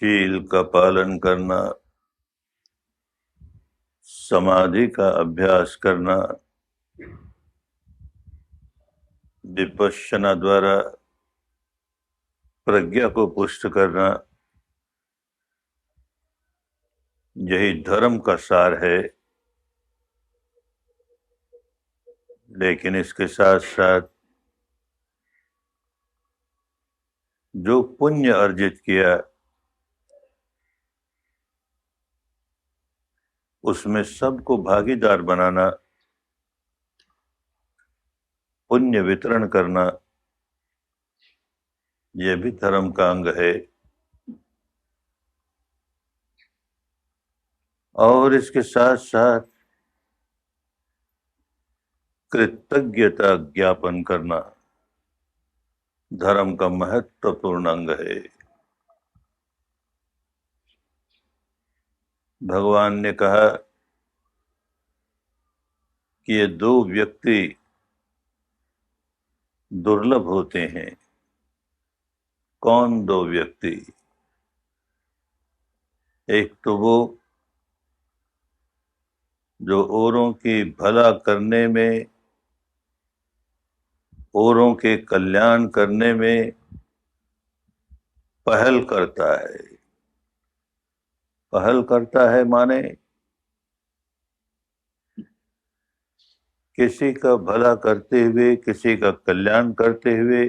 शील का पालन करना, समाधि का अभ्यास करना, विपश्यना द्वारा प्रज्ञा को पुष्ट करना, यही धर्म का सार है। लेकिन इसके साथ साथ जो पुण्य अर्जित किया उसमें सबको भागीदार बनाना, पुण्य वितरण करना, यह भी धर्म का अंग है। और इसके साथ साथ कृतज्ञता ज्ञापन करना धर्म का महत्वपूर्ण अंग है। भगवान ने कहा कि ये दो व्यक्ति दुर्लभ होते हैं। कौन दो व्यक्ति? एक तो वो जो औरों की भला करने में, औरों के कल्याण करने में पहल करता है। पहल करता है माने किसी का भला करते हुए, किसी का कल्याण करते हुए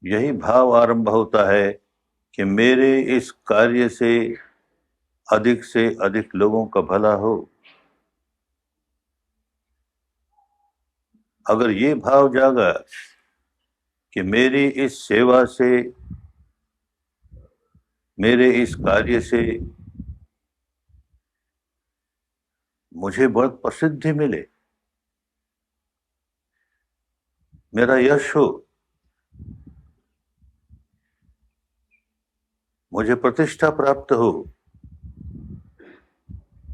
यही भाव आरंभ होता है कि मेरे इस कार्य से अधिक लोगों का भला हो। अगर ये भाव जागा कि मेरी इस सेवा से, मेरे इस कार्य से मुझे बहुत प्रसिद्धि मिले, मेरा यश हो, मुझे प्रतिष्ठा प्राप्त हो,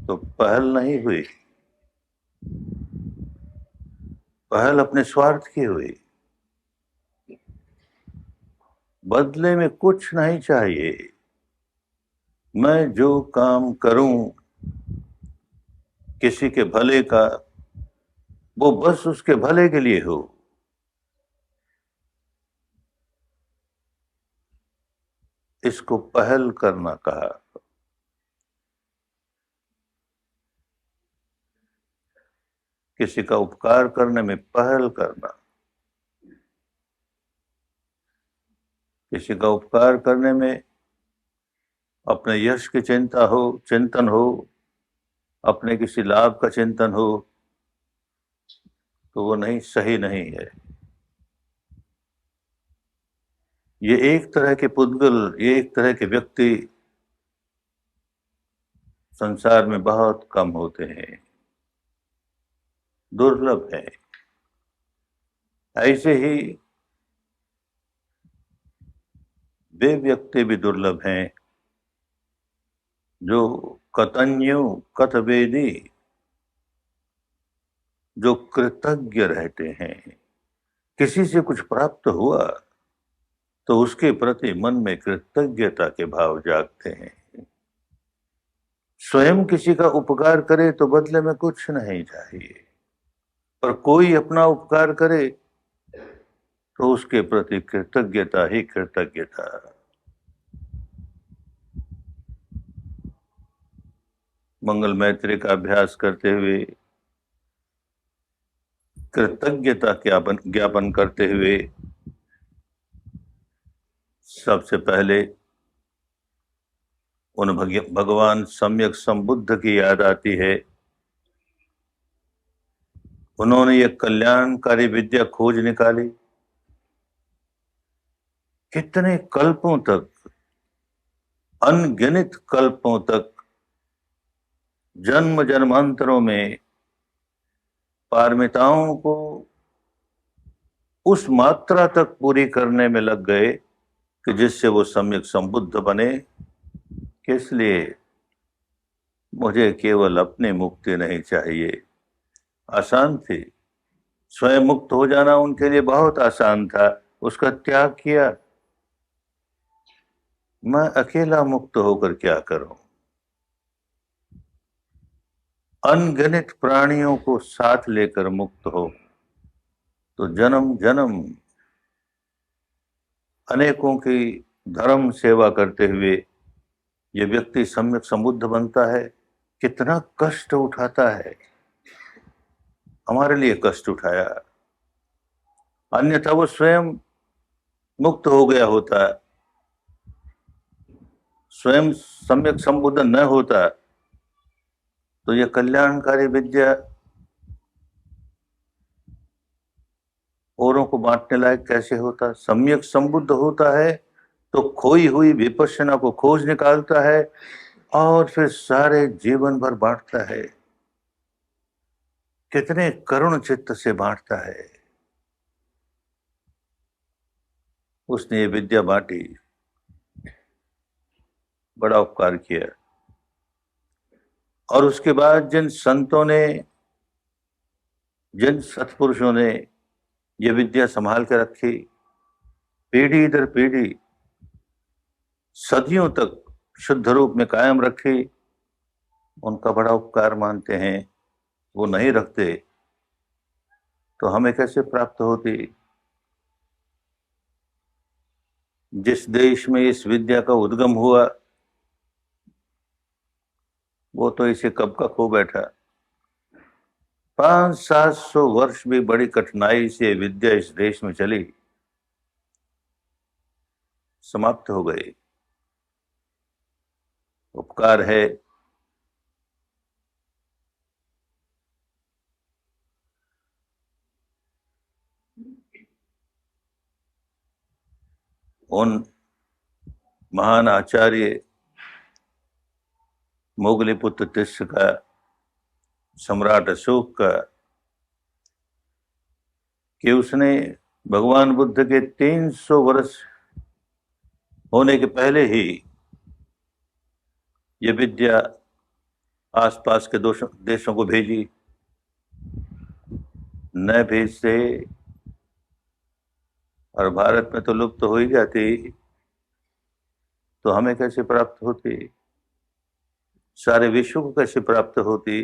तो पहल नहीं हुई। पहल अपने स्वार्थ की हुई। बदले में कुछ नहीं चाहिए। मैं जो काम करूं किसी के भले का, वो बस उसके भले के लिए हो। इसको पहल करना कहा। किसी का उपकार करने में पहल करना, किसी का उपकार करने में अपने यश की चिंतन हो, अपने किसी लाभ का चिंतन हो, तो वो नहीं, सही नहीं है। ये एक तरह के पुद्गल, ये एक तरह के व्यक्ति संसार में बहुत कम होते हैं, दुर्लभ है। ऐसे ही वे व्यक्ति भी दुर्लभ हैं जो कतन्यु कथवेदी, जो कृतज्ञ रहते हैं। किसी से कुछ प्राप्त हुआ तो उसके प्रति मन में कृतज्ञता के भाव जागते हैं। स्वयं किसी का उपकार करे तो बदले में कुछ नहीं चाहिए, पर कोई अपना उपकार करे तो उसके प्रति कृतज्ञता ही कृतज्ञता। मंगल मैत्री का अभ्यास करते हुए, कृतज्ञता ज्ञापन करते हुए सबसे पहले उन भगवान सम्यक संबुद्ध की याद आती है। उन्होंने ये कल्याणकारी विद्या खोज निकाली। कितने कल्पों तक, अनगिनत कल्पों तक, जन्म जन्मांतरों में पारमिताओं को उस मात्रा तक पूरी करने में लग गए कि जिससे वो सम्यक संबुद्ध बने। किस लिए? मुझे केवल अपनी मुक्ति नहीं चाहिए। आसान थी, स्वयं मुक्त हो जाना उनके लिए बहुत आसान था। उसका त्याग किया, मैं अकेला मुक्त होकर क्या करूं? अनगिनत प्राणियों को साथ लेकर मुक्त हो तो जन्म जन्म अनेकों की धर्म सेवा करते हुए ये व्यक्ति सम्यक संबुद्ध बनता है। कितना कष्ट उठाता है, हमारे लिए कष्ट उठाया, अन्यथा वो स्वयं मुक्त हो गया होता, स्वयं सम्यक संबुद्ध न होता तो यह कल्याणकारी विद्या औरों को बांटने लायक कैसे होता। सम्यक संबुद्ध होता है तो खोई हुई विपश्यना को खोज निकालता है और फिर सारे जीवन भर बांटता है। कितने करुण चित्त से बांटता है। उसने ये विद्या बांटी, बड़ा उपकार किया। और उसके बाद जिन संतों ने, जिन सत्पुरुषों ने ये विद्या संभाल के रखी, पीढ़ी दर पीढ़ी सदियों तक शुद्ध रूप में कायम रखी, उनका बड़ा उपकार मानते हैं। वो नहीं रखते तो हमें कैसे प्राप्त होती। जिस देश में इस विद्या का उद्गम हुआ वो तो इसे कब का खो बैठा। 500-700 वर्ष भी बड़ी कठिनाई से विद्या इस देश में चली, समाप्त हो गई। उपकार है उन महान आचार्य मोगलीपुत्र तिस्य का, सम्राट अशोक का, कि उसने भगवान बुद्ध के 300 वर्ष होने के पहले ही ये विद्या आसपास के देशों को भेजी। न भेजते और भारत में तो लुप्त हो ही जाती तो हमें कैसे प्राप्त होती, सारे विश्व को कैसे प्राप्त होती।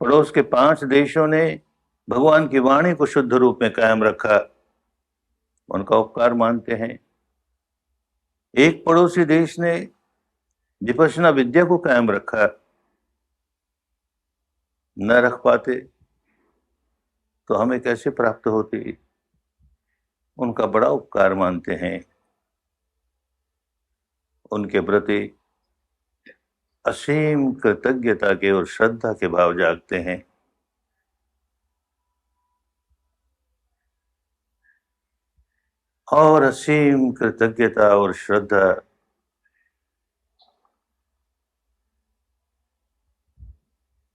पड़ोस के 5 देशों ने भगवान की वाणी को शुद्ध रूप में कायम रखा, उनका उपकार मानते हैं। एक पड़ोसी देश ने विपश्यना विद्या को कायम रखा, न रख पाते तो हमें कैसे प्राप्त होती। उनका बड़ा उपकार मानते हैं। उनके प्रति असीम कृतज्ञता के और श्रद्धा के भाव जागते हैं। और असीम कृतज्ञता और श्रद्धा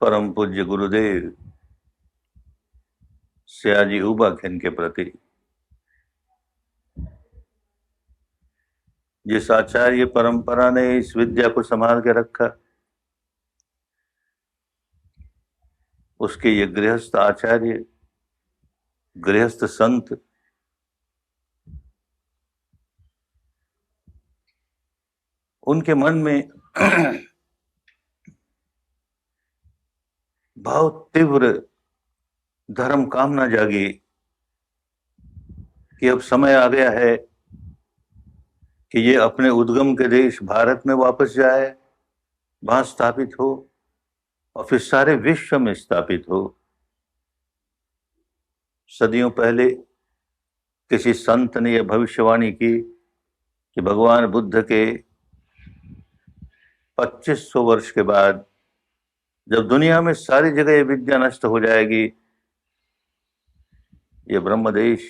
परम पूज्य गुरुदेव सयाजी उबाखिन के प्रति। जिस आचार्य परंपरा ने इस विद्या को संभाल के रखा, उसके ये गृहस्थ आचार्य, गृहस्थ संत उनके मन में बहुत तीव्र धर्म कामना जागी कि अब समय आ गया है कि ये अपने उद्गम के देश भारत में वापस जाए, वहां स्थापित हो और फिर सारे विश्व में स्थापित हो। सदियों पहले किसी संत ने यह भविष्यवाणी की कि भगवान बुद्ध के 2500 वर्ष के बाद जब दुनिया में सारी जगह ये विद्या नष्ट हो जाएगी, ये ब्रह्मदेश,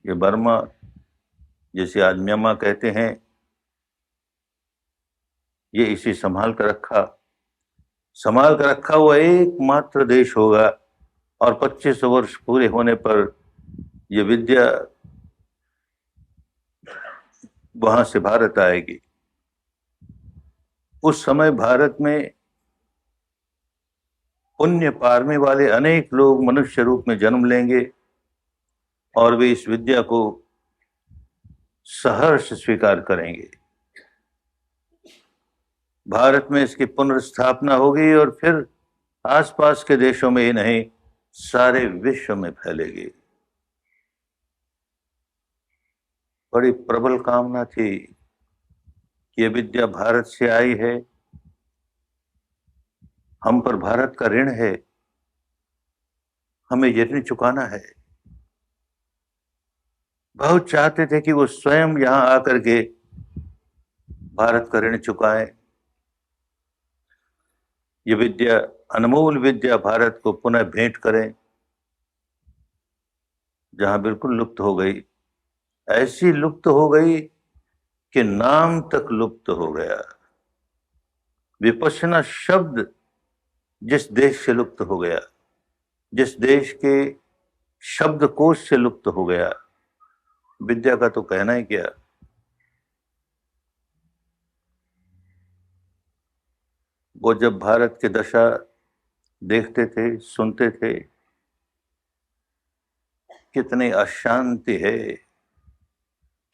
ये बर्मा, जिसे आज म्यांमार कहते हैं, ये इसी संभाल कर रखा हुआ एकमात्र देश होगा। और 2500 वर्ष पूरे होने पर ये विद्या वहां से भारत आएगी। उस समय भारत में पुण्य पारने वाले अनेक लोग मनुष्य रूप में जन्म लेंगे और वे इस विद्या को सहर्ष स्वीकार करेंगे। भारत में इसकी पुनर्स्थापना होगी और फिर आसपास के देशों में ही नहीं, सारे विश्व में फैलेगी। बड़ी प्रबल कामना थी कि ये विद्या भारत से आई है, हम पर भारत का ऋण है, हमें ये ऋण चुकाना है। बहुत चाहते थे कि वो स्वयं यहां आकर के भारत का ऋण चुकाएं। ये विद्या, अनमोल विद्या भारत को पुनः भेंट करें, जहां बिल्कुल लुप्त हो गई, ऐसी लुप्त हो गई कि नाम तक लुप्त हो गया। विपश्यना शब्द जिस देश से लुप्त हो गया, जिस देश के शब्दकोश से लुप्त हो गया, विद्या का तो कहना ही क्या। वो जब भारत की दशा देखते थे, सुनते थे, कितनी अशांति है,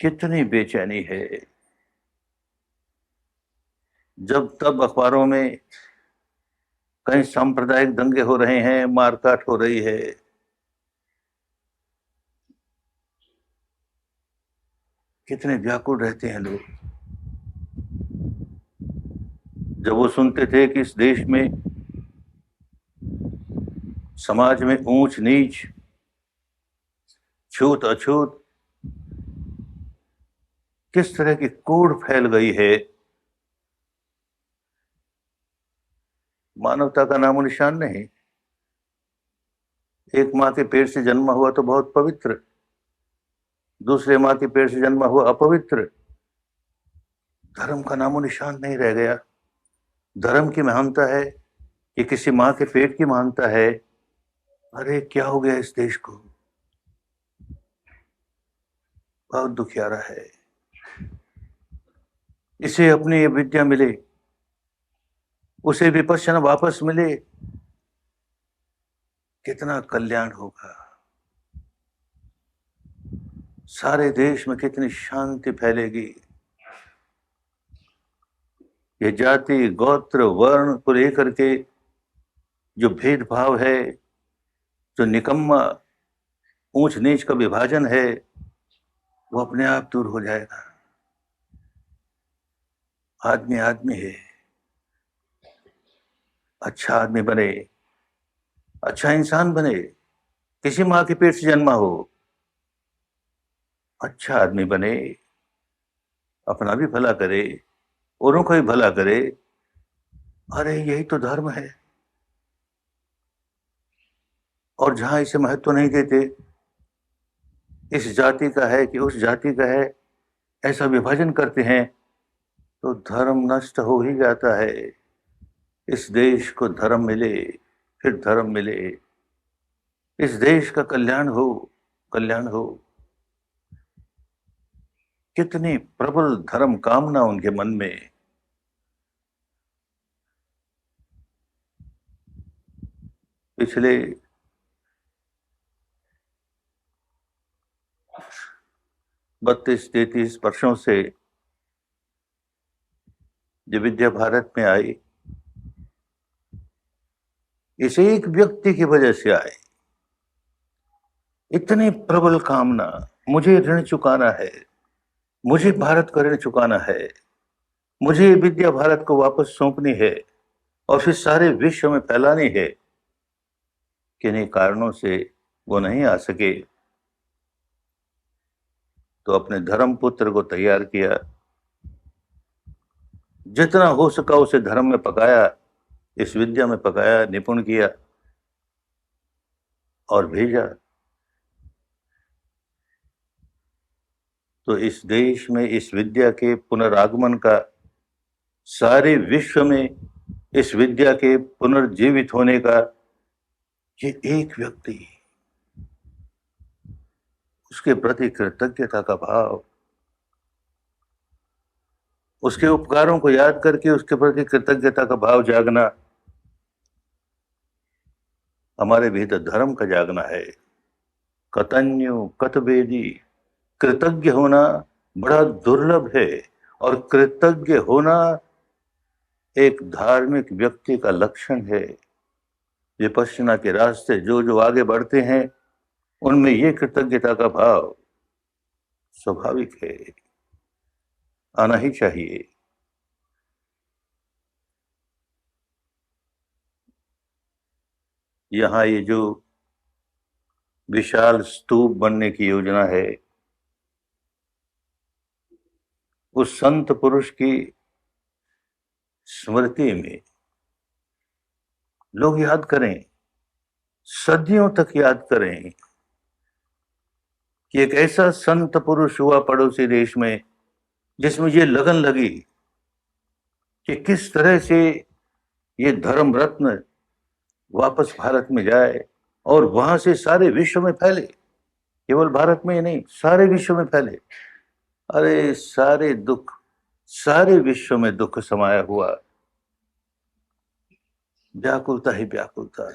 कितनी बेचैनी है। जब तब अखबारों में कहीं सांप्रदायिक दंगे हो रहे हैं, मारकाट हो रही है, कितने व्याकुल रहते हैं लोग। जब वो सुनते थे कि इस देश में, समाज में ऊंच नीच, छूत अछूत, किस तरह की कूड़ फैल गई है, मानवता का नामो निशान नहीं। एक मां के पेट से जन्मा हुआ तो बहुत पवित्र, दूसरे मां के पेट से जन्मा हुआ अपवित्र। धर्म का नामो निशान नहीं रह गया। धर्म की महानता है कि किसी मां के पेट की महानता है। अरे क्या हो गया इस देश को, बहुत दुखियारा है। इसे अपनी ये विद्या मिले, उसे विपश्यना वापस मिले, कितना कल्याण होगा। सारे देश में कितनी शांति फैलेगी। ये जाति, गोत्र, वर्ण को लेकर के जो भेदभाव है, जो निकम्मा ऊंच नीच का विभाजन है, वो अपने आप दूर हो जाएगा। आदमी आदमी है, अच्छा आदमी बने, अच्छा इंसान बने, किसी मां के पेट से जन्मा हो, अच्छा आदमी बने, अपना भी भला करे, औरों का भी भला करे। अरे यही तो धर्म है। और जहां इसे महत्व नहीं देते, इस जाति का है कि उस जाति का है, ऐसा विभाजन करते हैं, तो धर्म नष्ट हो ही जाता है। इस देश को धर्म मिले, फिर धर्म मिले, इस देश का कल्याण हो, कल्याण हो। कितनी प्रबल धर्म कामना उनके मन में। पिछले 32-33 वर्षों से जो विद्या भारत में आई, इस एक व्यक्ति की वजह से आई। इतनी प्रबल कामना, मुझे ऋण चुकाना है, मुझे भारत का ऋण चुकाना है, मुझे विद्या भारत को वापस सौंपनी है और फिर सारे विश्व में फैलानी है। किन्हीं कारणों से वो नहीं आ सके, तो अपने धर्म पुत्र को तैयार किया, जितना हो सका उसे धर्म में पकाया, इस विद्या में पकाया, निपुण किया और भेजा। तो इस देश में इस विद्या के पुनरागमन का, सारे विश्व में इस विद्या के पुनर्जीवित होने का, ये एक व्यक्ति, उसके प्रति कृतज्ञता का भाव, उसके उपकारों को याद करके उसके प्रति कृतज्ञता का भाव जागना, हमारे भीतर धर्म का जागना है। कतन्यु कतवेदी, कृतज्ञ होना, बड़ा दुर्लभ है। और कृतज्ञ होना एक धार्मिक व्यक्ति का लक्षण है। विपश्यना के रास्ते जो जो आगे बढ़ते हैं उनमें ये कृतज्ञता का भाव स्वाभाविक है, आना ही चाहिए। यहाँ ये जो विशाल स्तूप बनने की योजना है, उस संत पुरुष की स्मृति में लोग याद करें, सदियों तक याद करें कि एक ऐसा संत पुरुष हुआ पड़ोसी देश में जिसमें ये लगन लगी कि किस तरह से ये धर्म रत्न वापस भारत में जाए और वहां से सारे विश्व में फैले। केवल भारत में ही नहीं, सारे विश्व में फैले। अरे सारे दुख, सारे विश्व में दुख समाया हुआ, व्याकुलता ही व्याकुलता।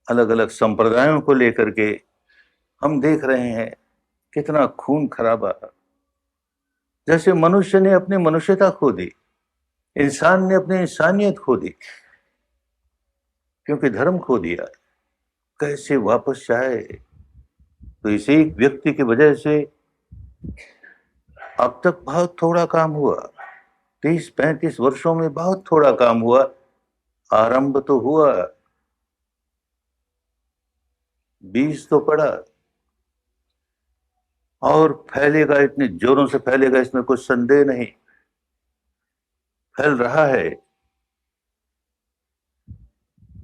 अलग अलग संप्रदायों को लेकर के हम देख रहे हैं कितना खून खराबा। जैसे मनुष्य ने अपनी मनुष्यता खो दी, इंसान ने अपनी इंसानियत खो दी, क्योंकि धर्म खो दिया। कैसे वापस जाए? तो इसी एक व्यक्ति की वजह से अब तक बहुत थोड़ा काम हुआ। 30-35 वर्षों में बहुत थोड़ा काम हुआ। आरंभ तो हुआ, बीज तो पड़ा, और फैलेगा, इतने जोरों से फैलेगा, इसमें कुछ संदेह नहीं। फैल रहा है।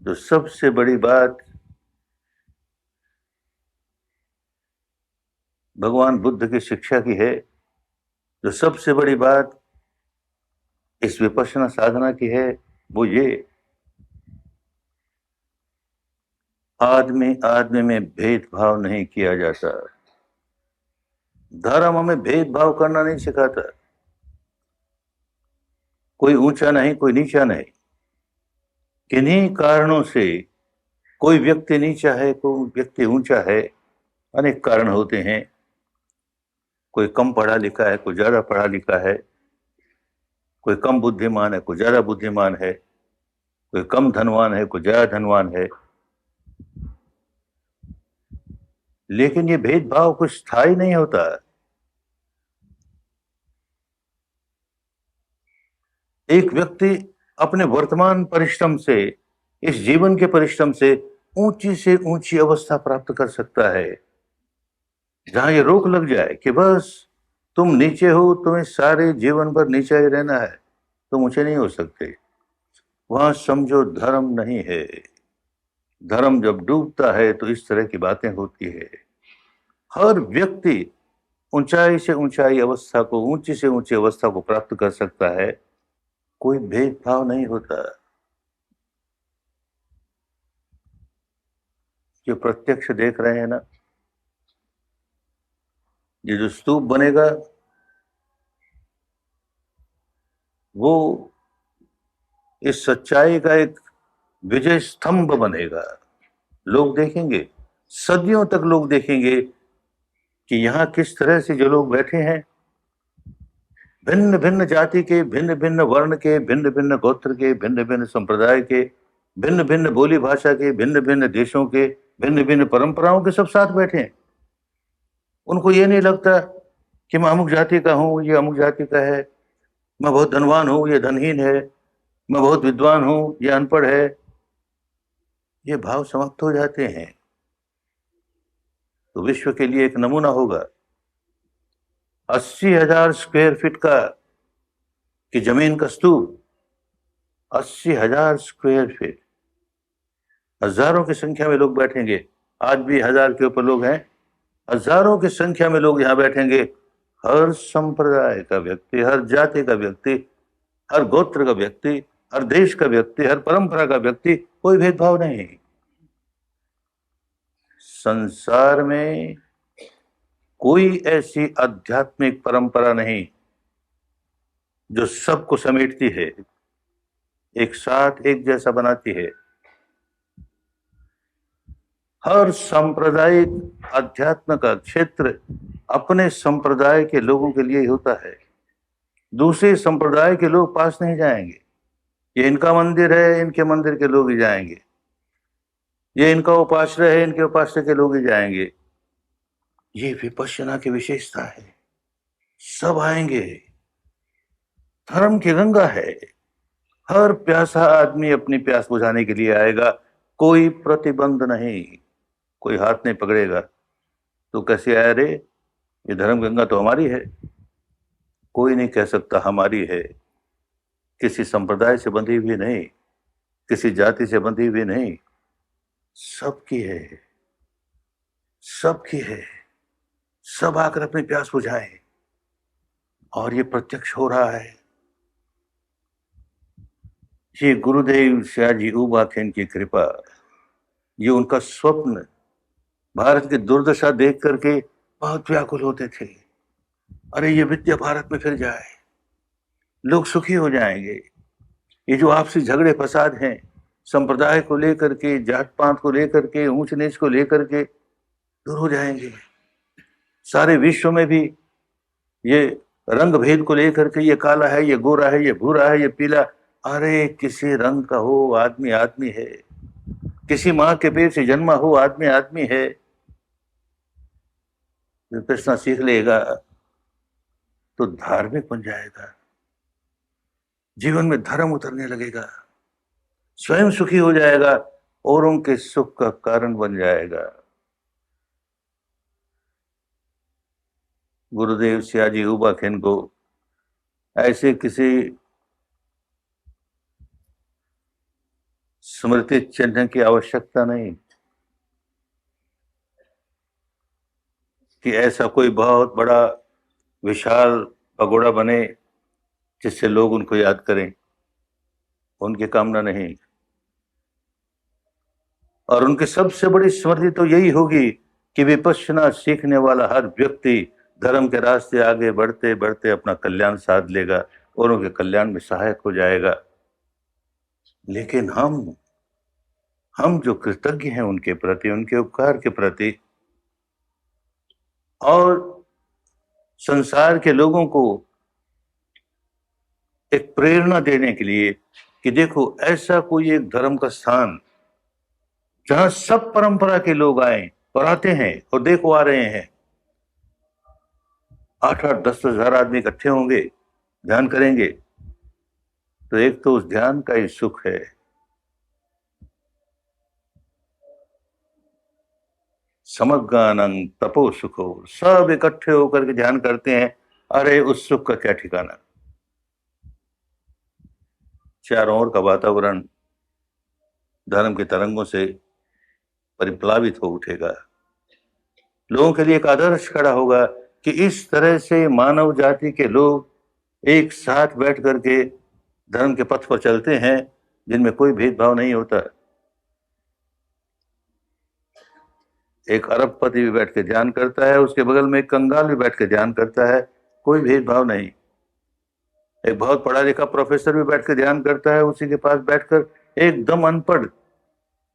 तो सबसे बड़ी बात भगवान बुद्ध की शिक्षा की है, जो सबसे बड़ी बात इस विपश्यना साधना की है, वो ये, आदमी आदमी में भेदभाव नहीं किया जाता। धर्म हमें भेदभाव करना नहीं सिखाता। कोई ऊंचा नहीं, कोई नीचा नहीं। किन्हीं कारणों से कोई व्यक्ति नीचा है, कोई व्यक्ति ऊंचा है। अनेक कारण होते हैं। कोई कम पढ़ा लिखा है, कोई ज्यादा पढ़ा लिखा है। कोई कम बुद्धिमान है, कोई ज्यादा बुद्धिमान है। कोई कम धनवान है, कोई ज्यादा धनवान है। लेकिन ये भेदभाव कुछ स्थायी नहीं होता। एक व्यक्ति अपने वर्तमान परिश्रम से, इस जीवन के परिश्रम से ऊंची से ऊंची अवस्था प्राप्त कर सकता है। जहां ये रोक लग जाए कि बस तुम नीचे हो, तुम्हें सारे जीवन भर नीचे ही रहना है, तुम ऊंचे नहीं हो सकते, वहां समझो धर्म नहीं है। धर्म जब डूबता है तो इस तरह की बातें होती है। हर व्यक्ति ऊंचाई से ऊंचाई अवस्था को, ऊंची से ऊंची अवस्था को प्राप्त कर सकता है। कोई भेदभाव नहीं होता। जो प्रत्यक्ष देख रहे हैं ना, ये जो स्तूप बनेगा वो इस सच्चाई का एक विजय स्तंभ बनेगा। लोग देखेंगे, सदियों तक लोग देखेंगे कि यहाँ किस तरह से जो लोग बैठे हैं, भिन्न भिन्न जाति के, भिन्न भिन्न वर्ण के, भिन्न भिन्न गोत्र के, भिन्न भिन्न संप्रदाय के, भिन्न भिन्न बोली भाषा के, भिन्न भिन्न देशों के, भिन्न भिन्न परंपराओं के, सब साथ बैठे हैं। उनको ये नहीं लगता कि मैं अमुक जाति का हूं, ये अमुक जाति का है, मैं बहुत धनवान हूं, ये धनहीन है, मैं बहुत विद्वान हूं, ये अनपढ़ है। ये भाव समाप्त हो जाते हैं। तो विश्व के लिए एक नमूना होगा। 80,000 स्क्वायर फीट का की जमीन का स्तूप, 80,000 स्क्वायर फीट, हजारों की संख्या में लोग बैठेंगे। आज भी 1000 के ऊपर लोग हैं। हजारों की संख्या में लोग यहाँ बैठेंगे। हर संप्रदाय का व्यक्ति, हर जाति का व्यक्ति, हर गोत्र का व्यक्ति, हर देश का व्यक्ति, हर परंपरा का व्यक्ति, कोई भेदभाव नहीं। संसार में कोई ऐसी आध्यात्मिक परंपरा नहीं जो सबको समेटती है, एक साथ एक जैसा बनाती है। हर सांप्रदायिक अध्यात्म का क्षेत्र अपने संप्रदाय के लोगों के लिए ही होता है। दूसरे संप्रदाय के लोग पास नहीं जाएंगे। ये इनका मंदिर है, इनके मंदिर के लोग ही जाएंगे। ये इनका उपाश्रय है, इनके उपाश्रय के लोग ही जाएंगे। ये विपश्यना की विशेषता है। सब आएंगे। धर्म की गंगा है। हर प्यासा आदमी अपनी प्यास बुझाने के लिए आएगा। कोई प्रतिबंध नहीं, कोई हाथ नहीं पकड़ेगा। तो कैसे आया रे? ये धर्म गंगा तो हमारी है। कोई नहीं कह सकता हमारी है। किसी संप्रदाय से बंधी हुई नहीं, किसी जाति से बंधी हुई नहीं, सबकी है, सबकी है। सब आकर अपनी प्यास बुझाए। और ये प्रत्यक्ष हो रहा है। ये गुरुदेव सयाजी उबाखेन की कृपा, ये उनका स्वप्न। भारत की दुर्दशा देख करके बहुत व्याकुल होते थे। अरे ये विद्या भारत में फिर जाए, लोग सुखी हो जाएंगे। ये जो आपसी झगड़े फसाद हैं, संप्रदाय को लेकर के, जात पात को लेकर के, ऊंच नीच को लेकर के, दूर हो जाएंगे। सारे विश्व में भी ये रंग भेद को लेकर के, ये काला है, ये गोरा है, ये भूरा है, ये पीला, अरे किसी रंग का हो, आदमी आदमी है। किसी माँ के पेट से जन्मा हो, आदमी आदमी है। विपश्यना सीख लेगा तो धार्मिक बन जाएगा। जीवन में धर्म उतरने लगेगा। स्वयं सुखी हो जाएगा, औरों के सुख का कारण बन जाएगा। गुरुदेव सयाजी उबाखेन को ऐसे किसी स्मृति चिन्ह की आवश्यकता नहीं कि ऐसा कोई बहुत बड़ा विशाल पगोड़ा बने जिससे लोग उनको याद करें। उनकी कामना नहीं। और उनकी सबसे बड़ी स्मृति तो यही होगी कि विपश्यना सीखने वाला हर व्यक्ति धर्म के रास्ते आगे बढ़ते बढ़ते अपना कल्याण साध लेगा और उनके कल्याण में सहायक हो जाएगा। लेकिन हम जो कृतज्ञ हैं उनके प्रति, उनके उपकार के प्रति, और संसार के लोगों को एक प्रेरणा देने के लिए कि देखो ऐसा कोई एक धर्म का स्थान जहां सब परंपरा के लोग आए और आते हैं, और देखो आ रहे हैं। 8-8, 10-10 हजार आदमी इकट्ठे होंगे, ध्यान करेंगे, तो एक तो उस ध्यान का ही सुख है। समगानंग तपो सुखो, सब इकट्ठे होकर के ध्यान करते हैं। अरे उस सुख का क्या ठिकाना। चारों ओर का वातावरण धर्म के तरंगों से परिप्लावित हो उठेगा। लोगों के लिए एक आदर्श खड़ा होगा कि इस तरह से मानव जाति के लोग एक साथ बैठ करके धर्म के पथ पर चलते हैं, जिनमें कोई भेदभाव नहीं होता। एक अरबपति भी बैठ के ध्यान करता है, उसके बगल में एक कंगाल भी बैठ के ध्यान करता है, कोई भेदभाव नहीं। एक बहुत पढ़ा लिखा प्रोफेसर भी बैठ के ध्यान करता है, उसी के पास बैठकर एकदम अनपढ़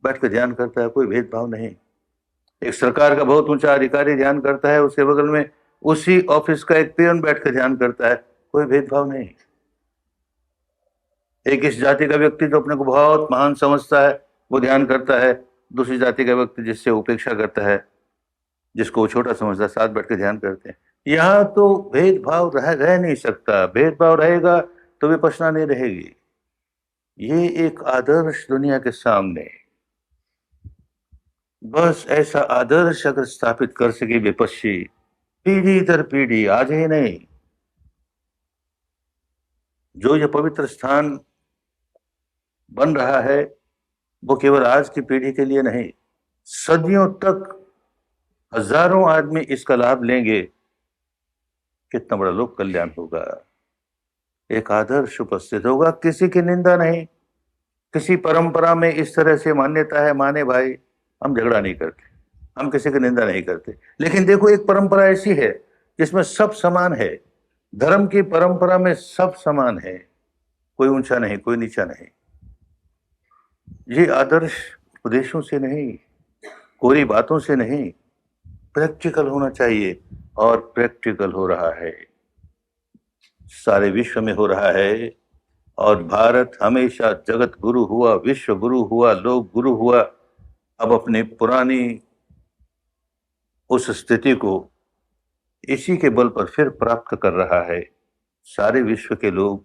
बैठ के ध्यान करता है, कोई भेदभाव नहीं। एक सरकार का बहुत ऊंचा अधिकारी ध्यान करता है, उसके बगल में उसी ऑफिस का एक पियन बैठ कर ध्यान करता है, कोई भेदभाव नहीं। एक इस जाति का व्यक्ति जो अपने को बहुत महान समझता है वो ध्यान करता है, दूसरी जाति का व्यक्ति जिससे उपेक्षा करता है, जिसको वो छोटा समझता है, साथ बैठ के ध्यान करते हैं। यहाँ तो भेदभाव रह नहीं सकता। भेदभाव रहेगा तो विपश्यना नहीं रहेगी। ये एक आदर्श दुनिया के सामने, बस ऐसा आदर्श अगर स्थापित कर सके विपश्यी, पीढ़ी दर पीढ़ी, आज ही नहीं, जो ये पवित्र स्थान बन रहा है वो केवल आज की पीढ़ी के लिए नहीं, सदियों तक हजारों आदमी इसका लाभ लेंगे। कितना बड़ा लोक कल्याण होगा। एक आदर्श उपस्थित होगा, किसी की निंदा नहीं। किसी परंपरा में इस तरह से मान्यता है, माने भाई, हम झगड़ा नहीं करते, हम किसी की निंदा नहीं करते। लेकिन देखो एक परंपरा ऐसी है जिसमें सब समान है। धर्म की परंपरा में सब समान है, कोई ऊंचा नहीं, कोई नीचा नहीं। ये आदर्श उपदेशों से नहीं, कोरी बातों से नहीं, प्रैक्टिकल होना चाहिए, और प्रैक्टिकल हो रहा है, सारे विश्व में हो रहा है। और भारत हमेशा जगत गुरु हुआ, विश्व गुरु हुआ, लोक गुरु हुआ, अब अपनी पुरानी उस स्थिति को इसी के बल पर फिर प्राप्त कर रहा है। सारे विश्व के लोग,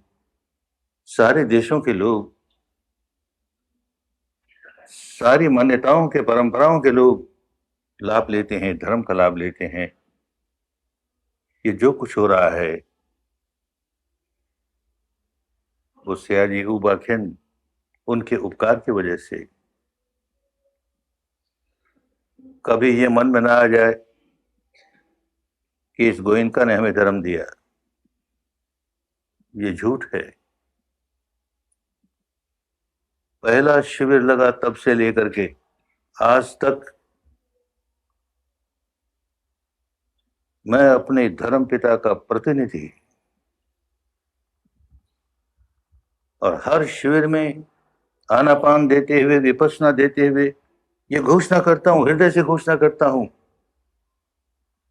सारे देशों के लोग, सारी मान्यताओं के, परंपराओं के लोग लाभ लेते हैं, धर्म का लाभ लेते हैं। ये जो कुछ हो रहा है वो सयाजी उबाखेन उनके उपकार की वजह से। कभी ये मन में ना आ जाए कि इस गोयनका ने हमें धर्म दिया, ये झूठ है। पहला शिविर लगा तब से लेकर के आज तक मैं अपने धर्म पिता का प्रतिनिधि, और हर शिविर में आनापान देते हुए, विपश्यना देते हुए ये घोषणा करता हूं, हृदय से घोषणा करता हूं,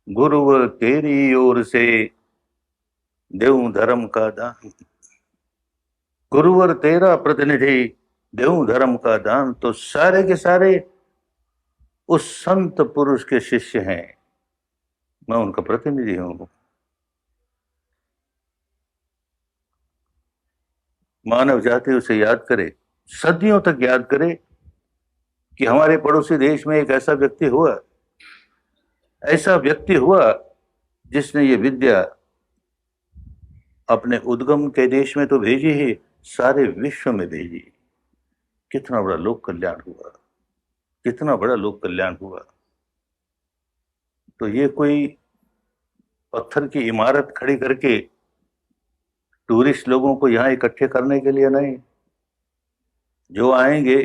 गुरुवर तेरी ओर से देऊं धर्म का दान, गुरुवर तेरा प्रतिनिधि देऊं धर्म का दान। तो सारे के सारे उस संत पुरुष के शिष्य हैं, मैं उनका प्रतिनिधि हूं। मानव जाति उसे याद करे, सदियों तक याद करे कि हमारे पड़ोसी देश में एक ऐसा व्यक्ति हुआ, ऐसा व्यक्ति हुआ जिसने ये विद्या अपने उद्गम के देश में तो भेजी ही, सारे विश्व में भेजी। कितना बड़ा लोक कल्याण हुआ, कितना बड़ा लोक कल्याण हुआ। तो ये कोई पत्थर की इमारत खड़ी करके टूरिस्ट लोगों को यहां इकट्ठे करने के लिए नहीं। जो आएंगे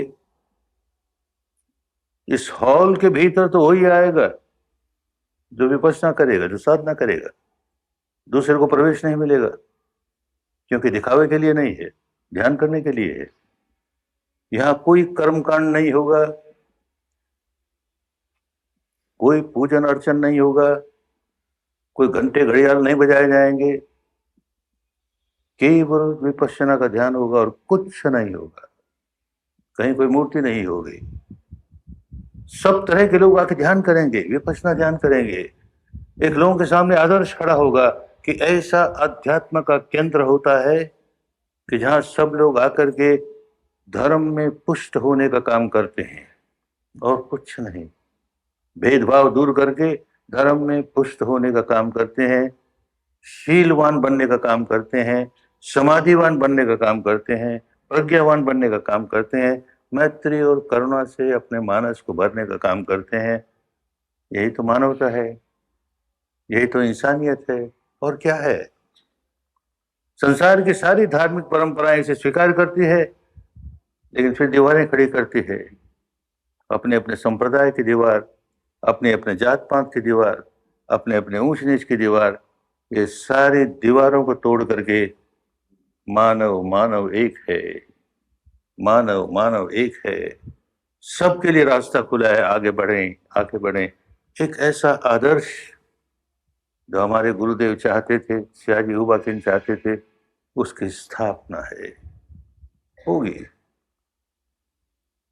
इस हॉल के भीतर तो वही आएगा जो विपश्यना करेगा, जो साधना करेगा। दूसरे को प्रवेश नहीं मिलेगा, क्योंकि दिखावे के लिए नहीं है, ध्यान करने के लिए है। यहां कोई कर्मकांड नहीं होगा, कोई पूजन अर्चन नहीं होगा, कोई घंटे घड़ियाल नहीं बजाए जाएंगे, केवल विपश्यना का ध्यान होगा और कुछ नहीं होगा। कहीं कोई मूर्ति नहीं होगी, सब तरह के लोग आके ध्यान करेंगे, विपश्यना ध्यान करेंगे। एक लोगों के सामने आदर्श खड़ा होगा कि ऐसा अध्यात्म का केंद्र होता है कि जहां सब लोग आकर के धर्म में पुष्ट होने का काम करते हैं और कुछ नहीं। भेदभाव दूर करके धर्म में पुष्ट होने का काम करते हैं, शीलवान बनने का काम करते हैं, समाधिवान बनने का काम करते हैं, प्रज्ञावान बनने का काम करते हैं, मैत्री और करुणा से अपने मानस को भरने का काम करते हैं। यही तो मानवता है, यही तो इंसानियत है। और क्या है? संसार की सारी धार्मिक परंपराएं इसे स्वीकार करती है, लेकिन फिर दीवारें खड़ी करती है, अपने अपने संप्रदाय की दीवार, अपने अपने जात पात की दीवार, अपने अपने ऊंच नीच की दीवार। ये सारी दीवारों को तोड़ करके मानव मानव एक है, मानव मानव एक है, सबके लिए रास्ता खुला है, आगे बढ़ें, आगे बढ़ें। एक ऐसा आदर्श जो हमारे गुरुदेव चाहते थे, सयाजी उबाखेन चाहते थे, उसकी स्थापना है, होगी।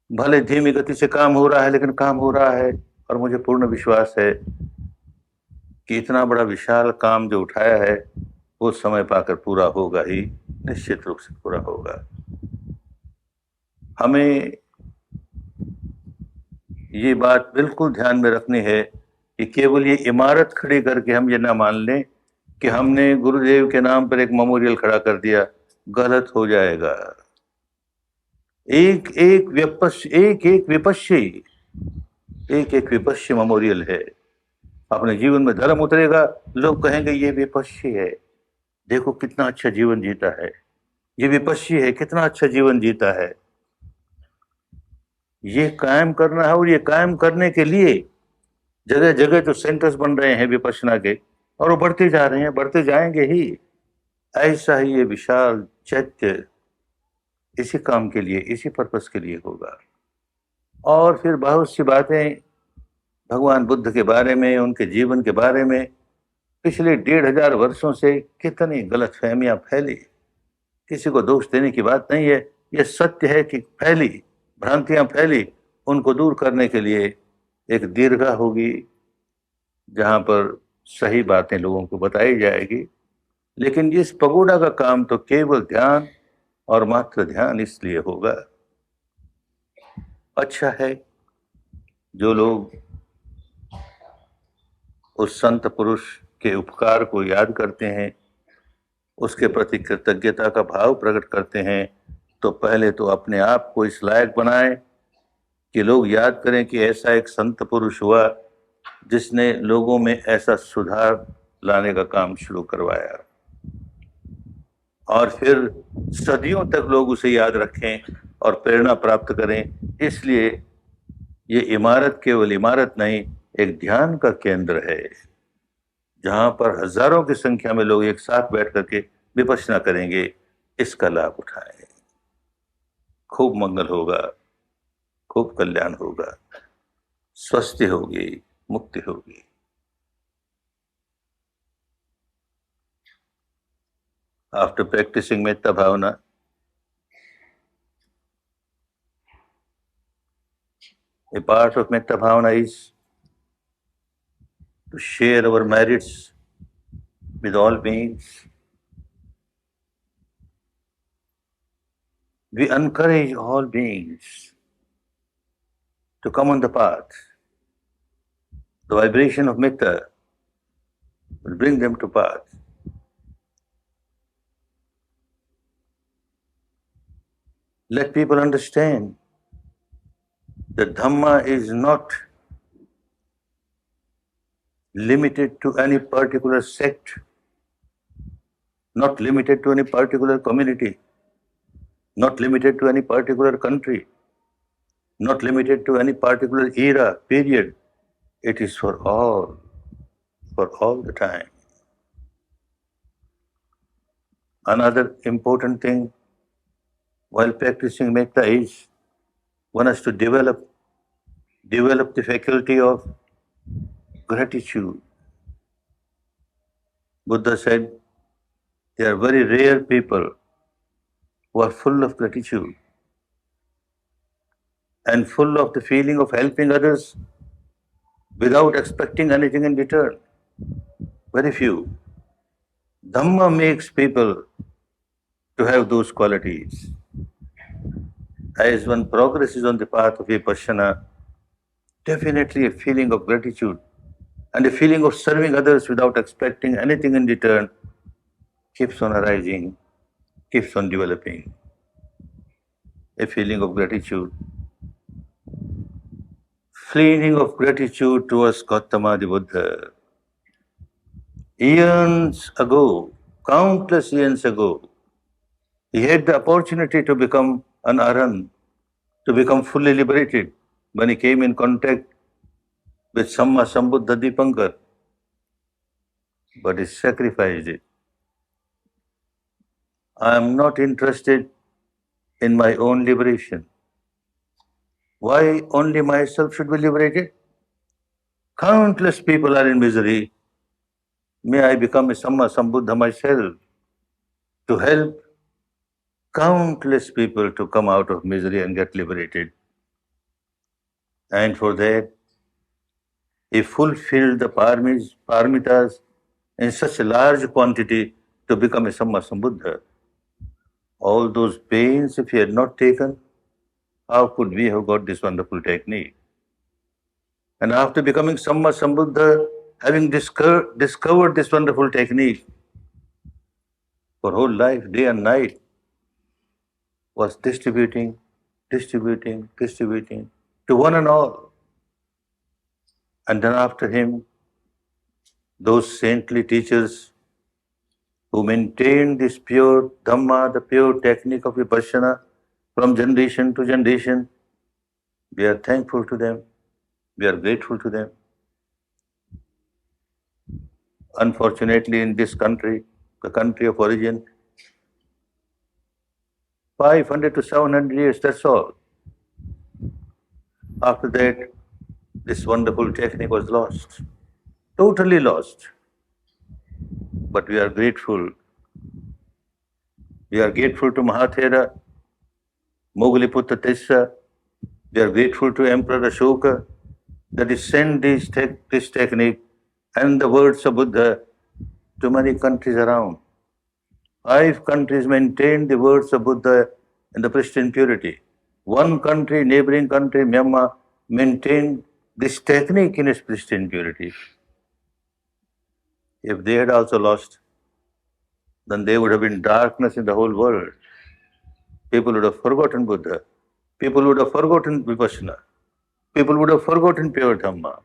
भले धीमी गति से काम हो रहा है, लेकिन काम हो रहा है। और मुझे पूर्ण विश्वास है कि इतना बड़ा विशाल काम जो उठाया है वो समय पाकर पूरा होगा ही, निश्चित रूप से पूरा होगा। हमें ये बात बिल्कुल ध्यान में रखनी है कि केवल ये इमारत खड़ी करके हम ये ना मान लें कि हमने गुरुदेव के नाम पर एक मेमोरियल खड़ा कर दिया, गलत हो जाएगा। एक एक विपश्य मेमोरियल है। अपने जीवन में धर्म उतरेगा, लोग कहेंगे ये विपश्य है, देखो कितना अच्छा जीवन जीता है, ये विपश्य है, कितना अच्छा जीवन जीता है। ये कायम करना है, और ये कायम करने के लिए जगह जगह जो सेंटर्स बन रहे हैं विपश्यना के, और वो बढ़ते जा रहे हैं, बढ़ते जाएंगे ही। ऐसा ही ये विशाल चैत्य इसी काम के लिए, इसी पर्पस के लिए होगा। और फिर बहुत सी बातें भगवान बुद्ध के बारे में, उनके जीवन के बारे में पिछले 1500 वर्षों से कितनी गलतफहमियां फैली। किसी को दोष देने की बात नहीं है, यह सत्य है कि फैली, भ्रांतियां फैली, उनको दूर करने के लिए एक दीर्घा होगी जहां पर सही बातें लोगों को बताई जाएगी। लेकिन इस पगोडा का काम तो केवल ध्यान और मात्र ध्यान इसलिए होगा। अच्छा है जो लोग उस संत पुरुष के उपकार को याद करते हैं, उसके प्रति कृतज्ञता का भाव प्रकट करते हैं, तो पहले तो अपने आप को इस लायक बनाएं कि लोग याद करें कि ऐसा एक संत पुरुष हुआ जिसने लोगों में ऐसा सुधार लाने का काम शुरू करवाया, और फिर सदियों तक लोग उसे याद रखें और प्रेरणा प्राप्त करें। इसलिए ये इमारत केवल इमारत नहीं, एक ध्यान का केंद्र है जहां पर हजारों की संख्या में लोग एक साथ बैठ करके विपश्यना करेंगे। इसका लाभ उठाएं, खूब मंगल होगा, खूब कल्याण होगा, स्वस्थ होगी, मुक्ति होगी। After practicing Metta Bhavana, a part of Metta Bhavana is to share our merits with all beings. We encourage all beings to come on the path. The vibration of Metta will bring them to path. Let people understand that Dhamma is not limited to any particular sect, not limited to any particular community, not limited to any particular country, not limited to any particular era, period. It is for all the time. Another important thing while practicing metta is one has to develop the faculty of gratitude. Buddha said there are very rare people who are full of gratitude and full of the feeling of helping others without expecting anything in return. Very few. Dhamma makes people to have those qualities. As one progresses on the path of vipassana, definitely a feeling of gratitude and a feeling of serving others without expecting anything in return keeps on arising, keeps on developing. A feeling of gratitude. Feeling of gratitude towards Gautama the Buddha. Eons ago, countless eons ago, he had the opportunity to become an Arhan, to become fully liberated when he came in contact with Samma Sambuddha Dipankar, but he sacrificed it. I am not interested in my own liberation. Why only myself should be liberated? Countless people are in misery. May I become a Samma Sambuddha myself to help countless people to come out of misery and get liberated. And for that, he fulfilled the paramitas in such a large quantity to become a Samma Sambuddha. All those pains, if he had not taken, how could we have got this wonderful technique? And after becoming Samma Sambuddha, having discovered this wonderful technique, for whole life, day and night, was distributing to one and all. And then after him, those saintly teachers who maintained this pure Dhamma, the pure technique of Vipassana from generation to generation, we are thankful to them, we are grateful to them. Unfortunately, in this country, the country of origin, 500 to 700 years, that's all. After that, this wonderful technique was lost, totally lost. But we are grateful. We are grateful to Mahathera, Mogliputra Tissa. We are grateful to Emperor Ashoka that he sent this technique and the words of Buddha to many countries around. 5 countries maintained the words of Buddha in the pristine purity. One country, neighboring country, Myanmar, maintained this technique in its pristine purity. If they had also lost, then there would have been darkness in the whole world. People would have forgotten Buddha. People would have forgotten Vipassana. People would have forgotten pure Dhamma.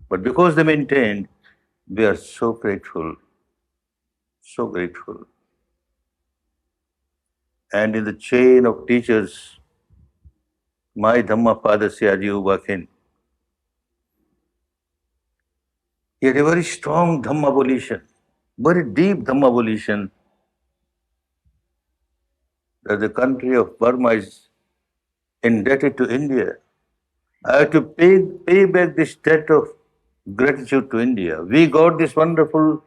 But because they maintained, we are so grateful. So grateful. And in the chain of teachers, my Dhammapada Siaji U Ba Khin, he had a very strong Dhamma volition, very deep Dhamma volition, that the country of Burma is indebted to India. I have to pay back this debt of gratitude to India. We got this wonderful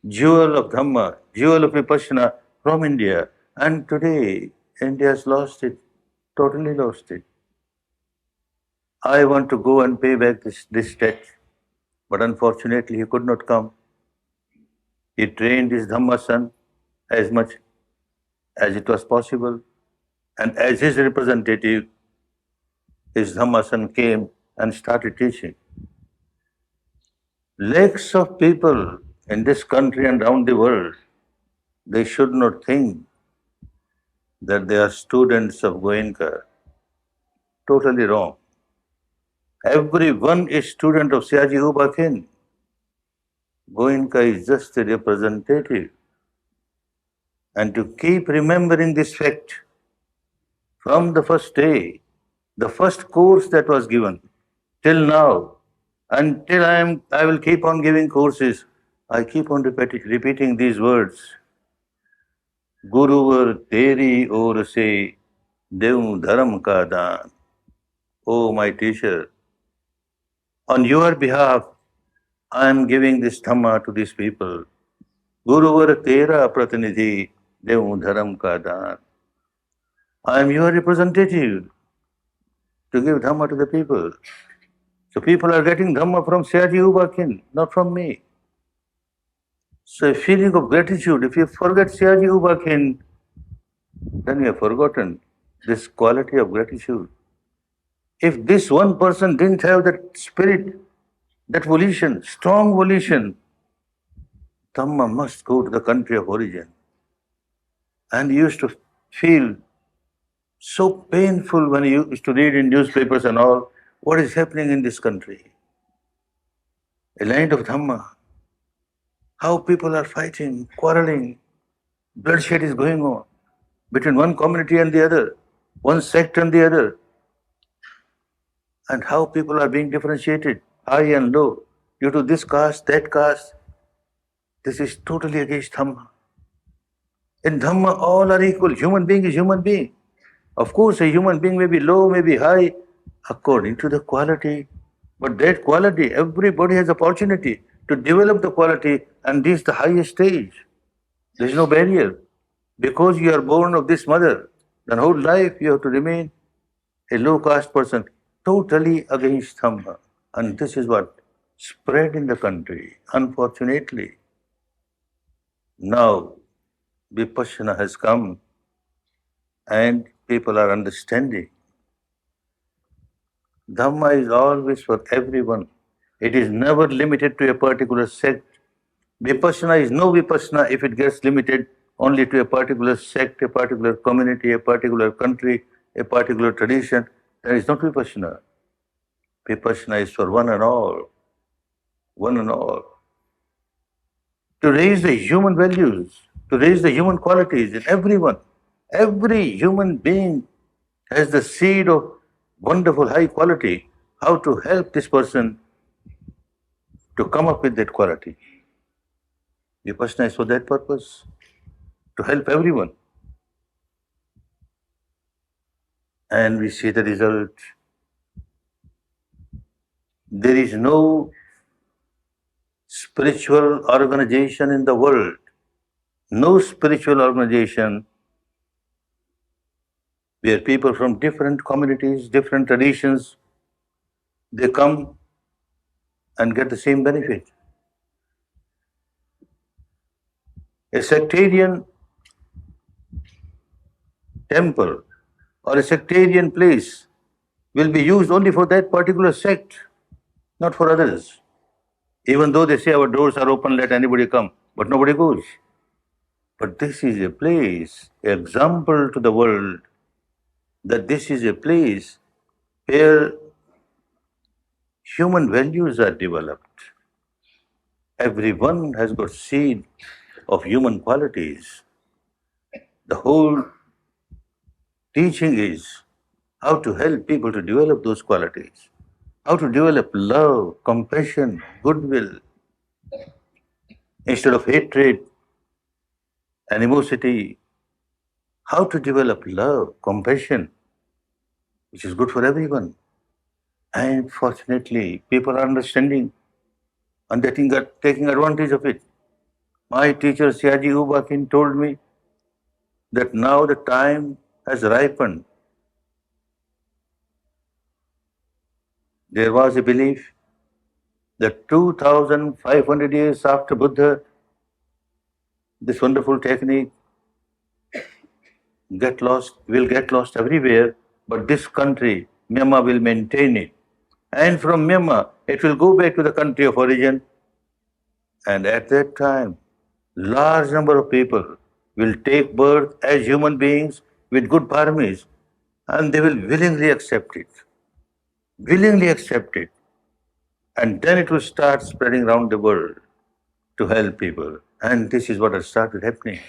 jewel of Dhamma, jewel of Vipassana from India, and today India has lost it, totally lost it. I want to go and pay back this debt, but unfortunately he could not come. He trained his Dhamma son as much as it was possible, and as his representative, his Dhamma son came and started teaching. Lakhs of people in this country and around the world, they should not think that they are students of Goenka. Totally wrong. Everyone is student of Siaji U Ba Khin. Goenka is just a representative. And to keep remembering this fact from the first day, the first course that was given, till now, until I will keep on giving courses, I keep on repeating these words. गुरुवर तेरी ओर से देऊं धर्म का दान. Oh, my teacher, on your behalf, I am giving this Dhamma to these people. Guruvar tera pratinidhi deun dharam ka daan. I am your representative to give Dhamma to the people. So people are getting Dhamma from Siaji U Ba Khin, not from me. So a feeling of gratitude, if you forget Siaji U Ba Khin, then you have forgotten this quality of gratitude. If this one person didn't have that spirit, that volition, strong volition, Dhamma must go to the country of origin. And he used to feel so painful when he used to read in newspapers and all, what is happening in this country? A land of Dhamma. How people are fighting, quarreling, bloodshed is going on between one community and the other, one sect and the other. And how people are being differentiated, high and low, due to this caste, that caste. This is totally against Dhamma. In Dhamma, all are equal. Human being is human being. Of course, a human being may be low, may be high, according to the quality. But that quality, everybody has opportunity to develop the quality and reach the highest stage. There is no barrier. Because you are born of this mother, then whole life you have to remain a low caste person, totally against Dhamma. And this is what spread in the country, unfortunately. Now, Vipassana has come and people are understanding. Dhamma is always for everyone. It is never limited to a particular sect. Vipassana is no Vipassana if it gets limited only to a particular sect, a particular community, a particular country, a particular tradition. That is not Vipassana. Vipassana is for one and all. One and all. To raise the human values, to raise the human qualities in everyone. Every human being has the seed of wonderful high quality. How to help this person to come up with that quality. Vipassana is for that purpose, to help everyone. And we see the result. There is no spiritual organization in the world, no spiritual organization where people from different communities, different traditions, they come and get the same benefit. A sectarian temple or a sectarian place will be used only for that particular sect, not for others. Even though they say our doors are open, let anybody come, but nobody goes. But this is a place, example to the world, that this is a place where human values are developed. Everyone has got seed of human qualities. The whole teaching is how to help people to develop those qualities, how to develop love, compassion, goodwill, instead of hatred, animosity, how to develop love, compassion, which is good for everyone. And fortunately, people are understanding and taking advantage of it. My teacher, Siaji Ubakin, told me that now the time has ripened. There was a belief that 2500 years after Buddha, this wonderful technique will get lost everywhere, but this country, Myanmar, will maintain it. And from Myanmar, it will go back to the country of origin. And at that time, large number of people will take birth as human beings with good paramis, and they will willingly accept it. Willingly accept it. And then it will start spreading around the world to help people. And this is what has started happening.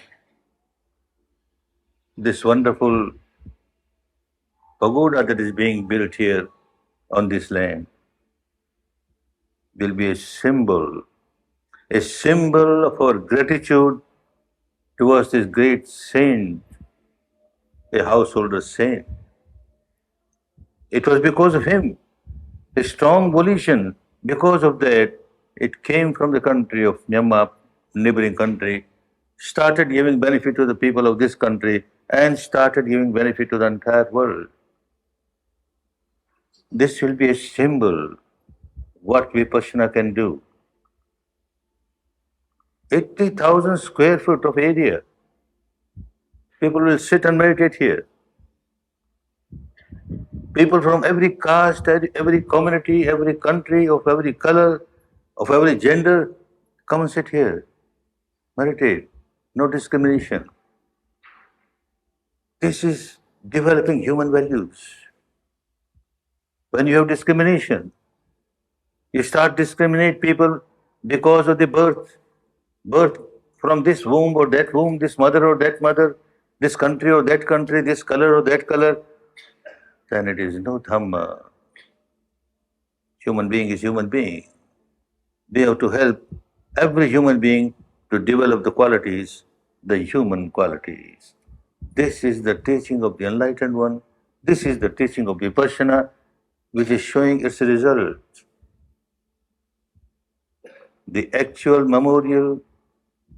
This wonderful pagoda that is being built here on this land will be a symbol of our gratitude towards this great saint, a householder saint. It was because of him, a strong volition. Because of that, it came from the country of Myanmar, neighboring country, started giving benefit to the people of this country, and started giving benefit to the entire world. This will be a symbol what Vipassana can do. 80,000 square foot of area. People will sit and meditate here. People from every caste, every community, every country, of every color, of every gender, come and sit here. Meditate. No discrimination. This is developing human values. When you have discrimination, you start discriminate people because of the birth from this womb, this mother or that mother, this country or that country, this color or that color, then it is no dhamma. Human being is human being. We have to help every human being to develop the qualities, the human qualities. This is the teaching of the Enlightened One. This is the teaching of Vipassana, which is showing its result. The actual memorial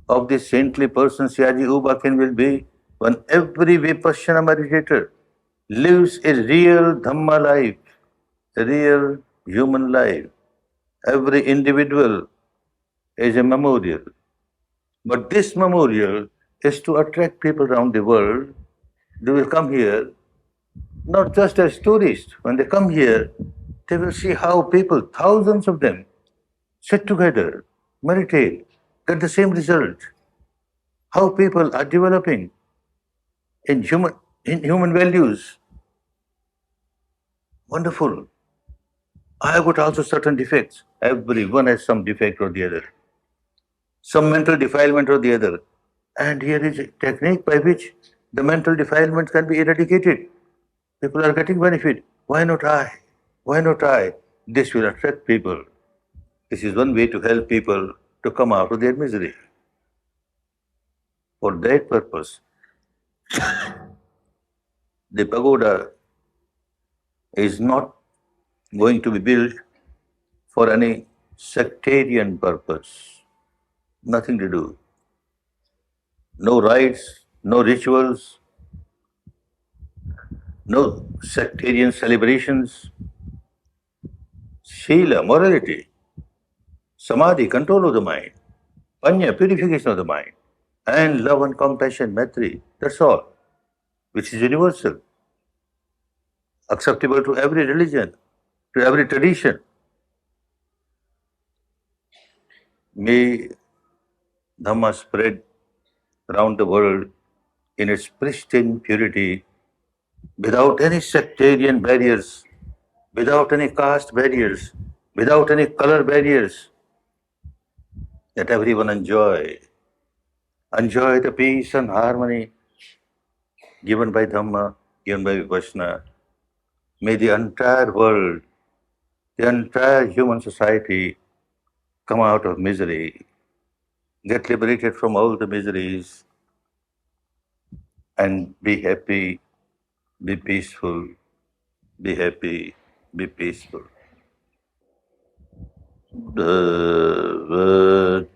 of this saintly person, Siaji Ubakin, will be when every Vipassana meditator lives a real Dhamma life, a real human life. Every individual is a memorial. But this memorial is to attract people around the world. They will come here not just as tourists. When they come here, they will see how people, thousands of them, sit together, meditate, get the same result. How people are developing in human values. Wonderful. I have got also certain defects. Everyone has some defect or the other, some mental defilement or the other. And here is a technique by which the mental defilement can be eradicated. People are getting benefit. Why not I? Why not I? This will attract people. This is one way to help people to come out of their misery. For that purpose, the pagoda is not going to be built for any sectarian purpose. Nothing to do. No rites, no rituals, no sectarian celebrations. Shila, morality. Samadhi, control of the mind. Panya, purification of the mind. And love and compassion, Maitri. That's all. Which is universal. Acceptable to every religion, to every tradition. May Dhamma spread around the world in its pristine purity, without any sectarian barriers, without any caste barriers, without any color barriers, that everyone enjoy the peace and harmony given by Dhamma, given by Vipassana. May the entire world, the entire human society come out of misery, get liberated from all the miseries, and be happy, be peaceful, be happy, be peaceful. Bhagavata